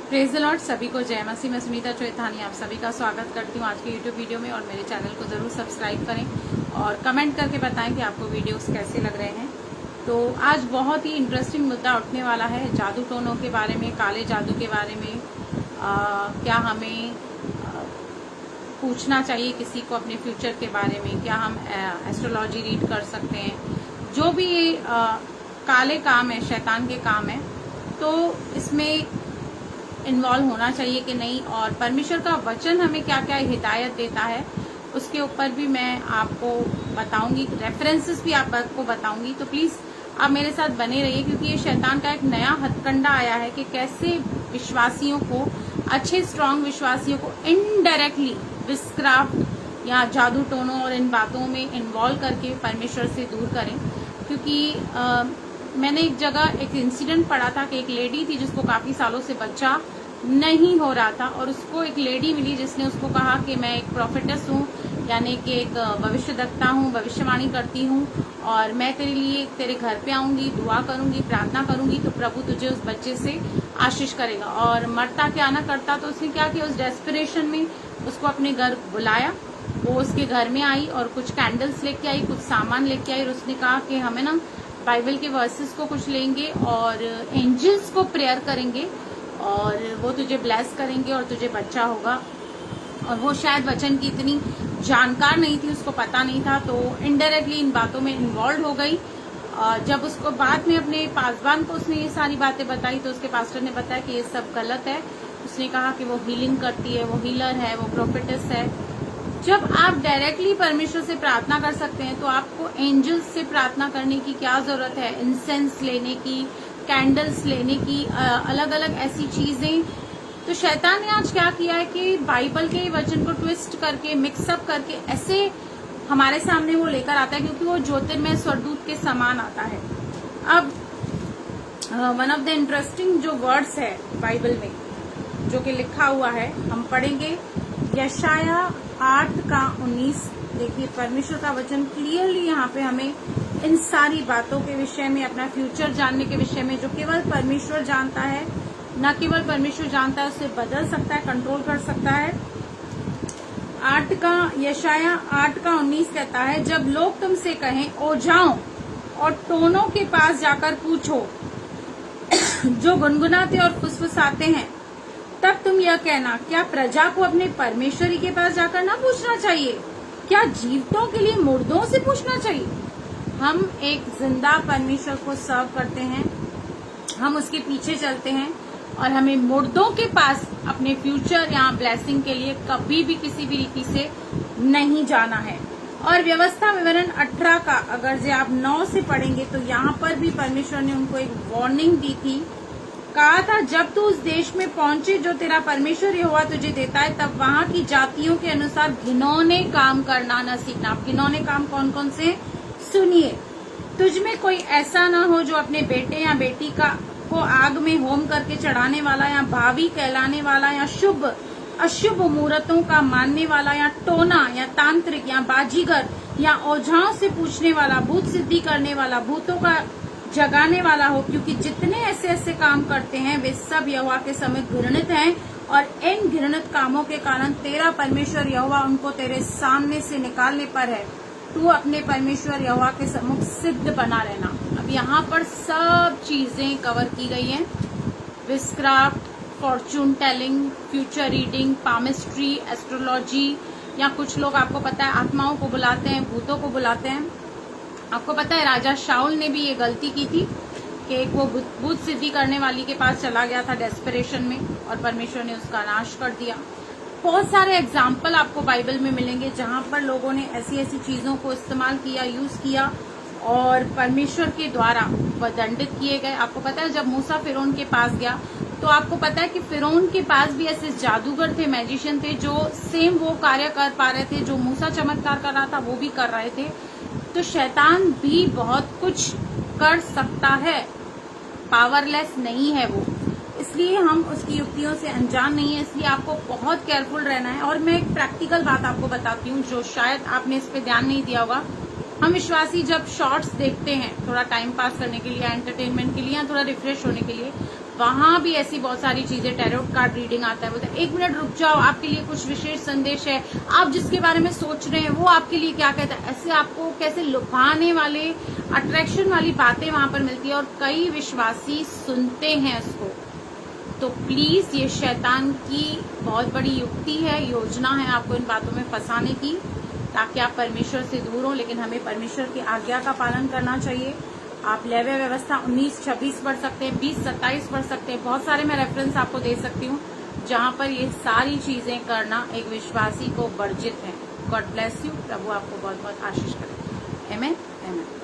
Praise the Lord. सभी को जय मसीह। मैं सुनीता चौथानी आप सभी का स्वागत करती हूँ आज के यूट्यूब वीडियो में। और मेरे चैनल को जरूर सब्सक्राइब करें और कमेंट करके बताएं कि आपको वीडियोस कैसे लग रहे हैं। तो आज बहुत ही इंटरेस्टिंग मुद्दा उठने वाला है जादू टोनों के बारे में, काले जादू के बारे में। क्या हमें पूछना चाहिए किसी को अपने फ्यूचर के बारे में? क्या हम एस्ट्रोलॉजी रीड कर सकते हैं? जो भी ये काले काम है, शैतान के काम है, तो इसमें इन्वॉल्व होना चाहिए कि नहीं, और परमेश्वर का वचन हमें क्या क्या हिदायत देता है उसके ऊपर भी मैं आपको बताऊंगी, रेफरेंसेस भी आपको बताऊंगी। तो प्लीज आप मेरे साथ बने रहिए, क्योंकि ये शैतान का एक नया हथकंडा आया है कि कैसे विश्वासियों को, अच्छे स्ट्रांग विश्वासियों को इनडायरेक्टली विस्क्राफ्ट या जादू टोनों और इन बातों में इन्वॉल्व करके परमेश्वर से दूर करें। क्योंकि मैंने एक जगह एक इंसिडेंट पढ़ा था कि एक लेडी थी जिसको काफी सालों से बच्चा नहीं हो रहा था, और उसको एक लेडी मिली जिसने उसको कहा कि मैं एक प्रोफेटस हूँ, यानी कि एक भविष्यद्वक्ता हूँ, भविष्यवाणी करती हूँ, और मैं तेरे लिए तेरे घर पे आऊंगी, दुआ करूंगी, प्रार्थना करूंगी, तो प्रभु तुझे उस बच्चे से आशीष करेगा। और मरता क्या ना करता, तो उसने क्या किया, उस डेस्परेशन में उसको अपने घर बुलाया। वो उसके घर में आई और कुछ कैंडल्स लेके आई, कुछ सामान लेके आई, और उसने कहा कि हमें ना बाइबल के वर्सेस को कुछ लेंगे और एंजल्स को प्रेयर करेंगे और वो तुझे ब्लेस करेंगे और तुझे बच्चा होगा। और वो शायद वचन की इतनी जानकार नहीं थी, उसको पता नहीं था, तो इनडायरेक्टली इन बातों में इन्वॉल्व हो गई। जब उसको बाद में अपने पासवान को उसने ये सारी बातें बताई, तो उसके पास्टर ने बताया कि ये सब गलत है। उसने कहा कि वो हीलिंग करती है, वो हीलर है, वो प्रोफेटस है। जब आप डायरेक्टली परमेश्वर से प्रार्थना कर सकते हैं, तो आपको एंजल्स से प्रार्थना करने की क्या जरूरत है? इंसेंस लेने की, कैंडल्स लेने की, अलग अलग ऐसी चीजें। तो शैतान ने आज क्या किया है कि बाइबल के वचन को ट्विस्ट करके, मिक्सअप करके ऐसे हमारे सामने वो लेकर आता है, क्योंकि वो ज्योतिर्मय स्वर्गदूत के समान आता है। अब वन ऑफ द इंटरेस्टिंग जो वर्ड्स है बाइबल में जो कि लिखा हुआ है, हम पढ़ेंगे यशाया 8:19। देखिए, परमेश्वर का वचन क्लियरली यहाँ पे हमें इन सारी बातों के विषय में, अपना फ्यूचर जानने के विषय में, जो केवल परमेश्वर जानता है, न केवल परमेश्वर जानता है, उसे बदल सकता है, कंट्रोल कर सकता है। यशाया 8:19 कहता है, जब लोग तुमसे कहें ओझाओं और टोनों के पास जाकर पूछो जो गुनगुनाते और फुसफुसाते हैं, तब तुम यह कहना, क्या प्रजा को अपने परमेश्वरी के पास जाकर ना पूछना चाहिए? क्या जीवितों के लिए मुर्दों से पूछना चाहिए? हम एक जिंदा परमेश्वर को सर्व करते हैं, हम उसके पीछे चलते हैं, और हमें मुर्दों के पास अपने फ्यूचर या ब्लेसिंग के लिए कभी भी किसी भी रीति से नहीं जाना है। और व्यवस्था विवरण 18 का अगर जे आप 9 से पढ़ेंगे, तो यहाँ पर भी परमेश्वर ने उनको एक वार्निंग दी थी। कहा था, जब तू उस देश में पहुंचे जो तेरा परमेश्वर यहोवा तुझे देता है, तब वहाँ की जातियों के अनुसार घिनौने काम करना न सीखना। आप घिनौने काम कौन कौन से सुनिए। तुझ में कोई ऐसा ना हो जो अपने बेटे या बेटी को आग में होम करके चढ़ाने वाला, या भावी कहलाने वाला, या शुभ अशुभ मुहूर्तों का मानने वाला, या टोना या तांत्रिक या बाजीगर या ओझाओं से पूछने वाला, भूत सिद्धि करने वाला, भूतों का जगाने वाला हो, क्योंकि जितने ऐसे ऐसे काम करते हैं वे सब यहोवा के समीप घृणित हैं, और इन घृणित कामों के कारण तेरा परमेश्वर यहोवा उनको तेरे सामने से निकालने पर है। तू अपने परमेश्वर यहोवा के सम्मुख सिद्ध बना रहना। अब यहाँ पर सब चीजें कवर की गई हैं, witchcraft, fortune telling, future reading, palmistry, astrology, या कुछ लोग आपको पता है आत्माओं को बुलाते हैं, भूतों को बुलाते हैं। आपको पता है राजा शाउल ने भी ये गलती की थी कि वो भूत सिद्धि करने वाली के पास चला गया था डेस्परेशन में, और परमेश्वर ने उसका नाश कर दिया। बहुत सारे एग्जाम्पल आपको बाइबल में मिलेंगे जहां पर लोगों ने ऐसी ऐसी चीजों को इस्तेमाल किया, यूज किया, और परमेश्वर के द्वारा वह दंडित किए गए। आपको पता है जब मूसा फिरौन के पास गया, तो आपको पता है कि फिरौन के पास भी ऐसे जादूगर थे, मैजिशियन थे, जो सेम वो कार्य कर पा रहे थे जो मूसा चमत्कार कर रहा था, वो भी कर रहे थे। तो शैतान भी बहुत कुछ कर सकता है, पावरलेस नहीं है वो, इसलिए हम उसकी युक्तियों से अनजान नहीं है, इसलिए आपको बहुत केयरफुल रहना है। और मैं एक प्रैक्टिकल बात आपको बताती हूँ जो शायद आपने इस पे ध्यान नहीं दिया होगा। हम विश्वासी जब शॉर्ट्स देखते हैं थोड़ा टाइम पास करने के लिए, एंटरटेनमेंट के लिए, या थोड़ा रिफ्रेश होने के लिए, वहां भी ऐसी बहुत सारी चीजें, टैरोट कार्ड रीडिंग आता है, बोलते हैं 1 मिनट रुक जाओ, आपके लिए कुछ विशेष संदेश है, आप जिसके बारे में सोच रहे हैं वो आपके लिए क्या कहता है। ऐसे आपको कैसे लुभाने वाले, अट्रैक्शन वाली बातें वहां पर मिलती है और कई विश्वासी सुनते हैं उसको। तो प्लीज ये शैतान की बहुत बड़ी युक्ति है, योजना है आपको इन बातों में फंसाने की, ताकि आप परमेश्वर से दूर हो। लेकिन हमें परमेश्वर की आज्ञा का पालन करना चाहिए। आप लैवे व्यवस्था 19-26 पढ़ सकते हैं, 20-27 पढ़ सकते हैं। बहुत सारे मैं रेफरेंस आपको दे सकती हूँ जहां पर ये सारी चीजें करना एक विश्वासी को वर्जित है। God bless you. प्रभु आपको बहुत बहुत आशीष करे। आमेन, आमेन।